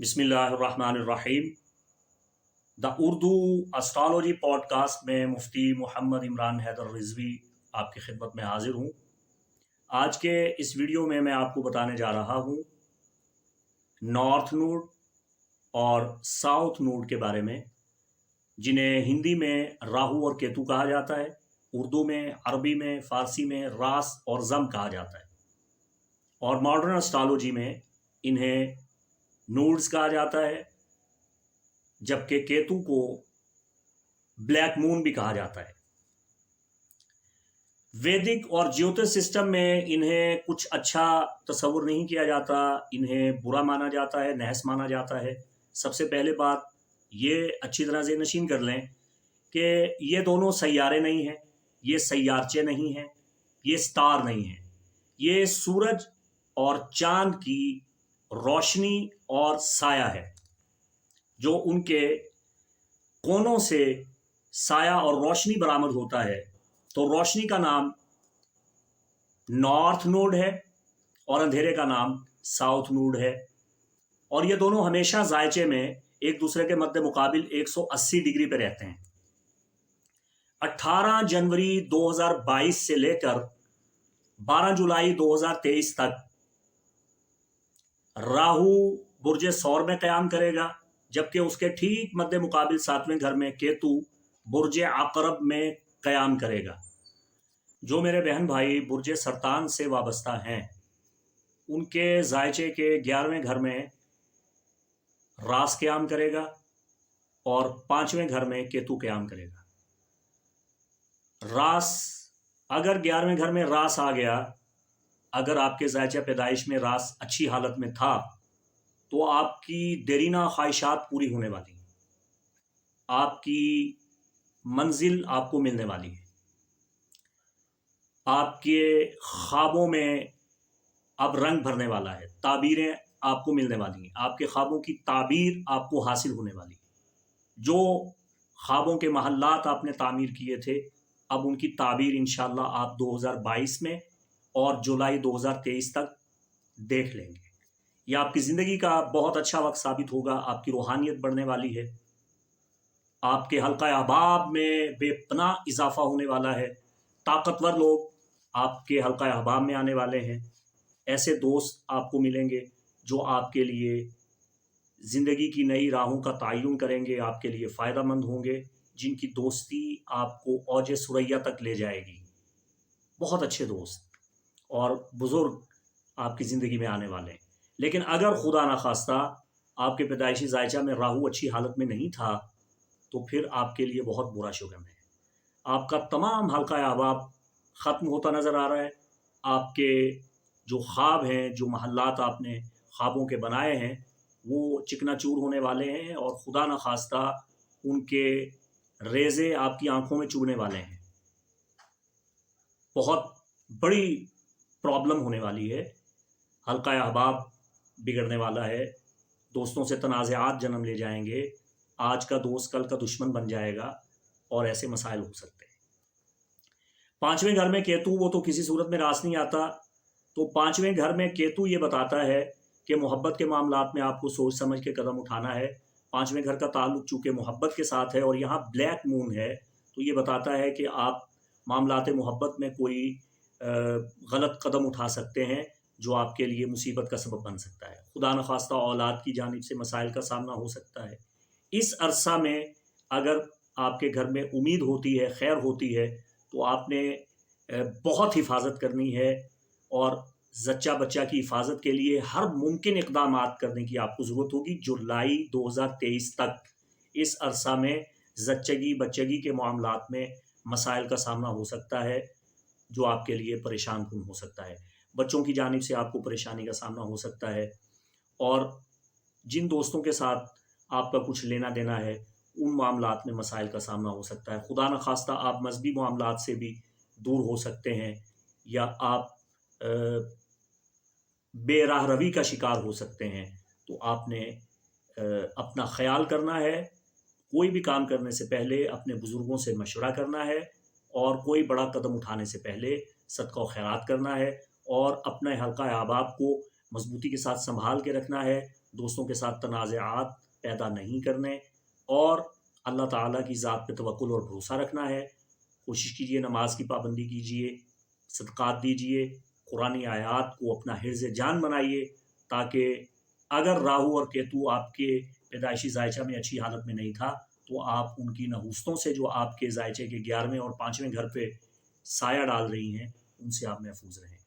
बिस्मिल्लाहिर्रहमानिर्रहीम। The Urdu astrology podcast में मुफ्ती मोहम्मद इमरान हैदर रिजवी आपकी खिदमत में हाजिर हूँ। आज के इस वीडियो में मैं आपको बताने जा रहा हूँ नॉर्थ नोड और साउथ नोड के बारे में, जिन्हें हिंदी में राहु और केतु कहा जाता है, उर्दू में, अरबी में, फ़ारसी में रास और ज़म कहा जाता है, और मॉडर्न एस्ट्रोलॉजी में इन्हें नोड्स कहा जाता है, जबकि केतु को ब्लैक मून भी कहा जाता है। वैदिक और ज्योतिष सिस्टम में इन्हें कुछ अच्छा तस्वुर नहीं किया जाता, इन्हें बुरा माना जाता है, नहस माना जाता है। सबसे पहले बात ये अच्छी तरह से नशीन कर लें कि ये दोनों सैयारे नहीं हैं, ये सैयारचे नहीं हैं, ये स्टार नहीं हैं। ये सूरज और चांद की रोशनी और साया है, जो उनके कोनों से साया और रोशनी बरामद होता है। तो रोशनी का नाम नॉर्थ नोड है और अंधेरे का नाम साउथ नोड है, और ये दोनों हमेशा जायचे में एक दूसरे के मध्य मुकाबिल 180 डिग्री पे रहते हैं। 18 जनवरी 2022 से लेकर 12 जुलाई 2023 तक राहु बुर्ज सौर में क़याम करेगा, जबकि उसके ठीक मध्य मुकाबिल 7वें घर में केतु बुर्ज अकरब में क़याम करेगा। जो मेरे बहन भाई बुर्ज सरतान से वाबस्ता हैं, उनके जायचे के 11वें घर में रास क़याम करेगा और 5वें घर में केतु क़याम करेगा। रास, अगर 11वें घर में रास आ गया, अगर आपके जायचा पैदाइश में रास अच्छी हालत में था, तो आपकी देरीना ख्वाहिशात पूरी होने वाली हैं, आपकी मंजिल आपको मिलने वाली है, आपके ख्वाबों में अब रंग भरने वाला है, ताबीरें आपको मिलने वाली हैं, आपके ख्वाबों की ताबीर आपको हासिल होने वाली है। जो ख्वाबों के महल्लात आपने तामीर किए थे, अब उनकी ताबीर इंशाअल्लाह आप 2022 में और जुलाई 2023 तक देख लेंगे। यह आपकी ज़िंदगी का बहुत अच्छा वक्त साबित होगा। आपकी रूहानियत बढ़ने वाली है, आपके हल्का अहबाब में बेपनाह इजाफा होने वाला है, ताकतवर लोग आपके हल्का अहबाब में आने वाले हैं। ऐसे दोस्त आपको मिलेंगे जो आपके लिए ज़िंदगी की नई राहों का तयन करेंगे, आपके लिए फ़ायदेमंद होंगे, जिनकी दोस्ती आपको औज सुरैया तक ले जाएगी। बहुत अच्छे दोस्त और बुज़ुर्ग आपकी ज़िंदगी में आने वाले हैं। लेकिन अगर खुदा न खास्ता आपके पैदाइशी जायचा में राहु अच्छी हालत में नहीं था, तो फिर आपके लिए बहुत बुरा शुगम है। आपका तमाम हल्का अहबाब ख़त्म होता नज़र आ रहा है। आपके जो ख्वाब हैं, जो महल्लात आपने ख्वाबों के बनाए हैं, वो चिकनाचूर होने वाले हैं, और खुदा न खास्ता उनके रेज़े आपकी आंखों में चुभने वाले हैं। बहुत बड़ी प्रॉब्लम होने वाली है, हल्का अहबाब बिगड़ने वाला है, दोस्तों से तनाज़ात जन्म ले जाएंगे, आज का दोस्त कल का दुश्मन बन जाएगा, और ऐसे मसाइल हो सकते हैं। 5वें घर में केतु, वो तो किसी सूरत में रास नहीं आता। तो 5वें घर में केतु ये बताता है कि मोहब्बत के मामलात में आपको सोच समझ के कदम उठाना है। 5वें घर का ताल्लुक चूँकि मोहब्बत के साथ है और यहाँ ब्लैक मून है, तो ये बताता है कि आप मामलात मोहब्बत में कोई गलत कदम उठा सकते हैं, जो आपके लिए मुसीबत का सबब बन सकता है। खुदा न खास्ता औलाद की जानिब से मसाइल का सामना हो सकता है। इस अरसा में अगर आपके घर में उम्मीद होती है, खैर होती है, तो आपने बहुत हिफाजत करनी है, और जच्चा बच्चा की हिफाजत के लिए हर मुमकिन इक़दामात करने की आपको ज़रूरत होगी। जुलाई 2023 तक इस अरसा में जच्चगी बच्चगी के मामलात में मसाइल का सामना हो सकता है, जो आपके लिए परेशान कुन हो सकता है। बच्चों की जानिब से आपको परेशानी का सामना हो सकता है, और जिन दोस्तों के साथ आपका कुछ लेना देना है, उन मामलात में मसाइल का सामना हो सकता है। खुदा न खास्ता आप मजहबी मामलात से भी दूर हो सकते हैं, या आप बेराह रवी का शिकार हो सकते हैं। तो आपने अपना ख्याल करना है। कोई भी काम करने से पहले अपने बुज़ुर्गों से मशवरा करना है, और कोई बड़ा कदम उठाने से पहले सदका व खैरात करना है, और अपने हल्का अहबाब को مضبوطی کے ساتھ سنبھال کے رکھنا ہے، دوستوں کے ساتھ تنازعات پیدا نہیں کرنے، اور اللہ تعالیٰ کی ذات پہ توکل اور بھروسہ رکھنا ہے۔ کوشش کیجیے نماز کی پابندی کیجیے، صدقات دیجیے، قرآنی آیات کو اپنا حرز جان بنائیے، تاکہ اگر راہو اور کیتو آپ کے پیدائشی ذائچہ میں اچھی حالت میں نہیں تھا تو آپ ان کی نحوستوں سے جو آپ کے ذائچے کے 11ویں اور 5ویں گھر پہ سایہ ڈال رہی ہیں ان سے آپ محفوظ رہیں۔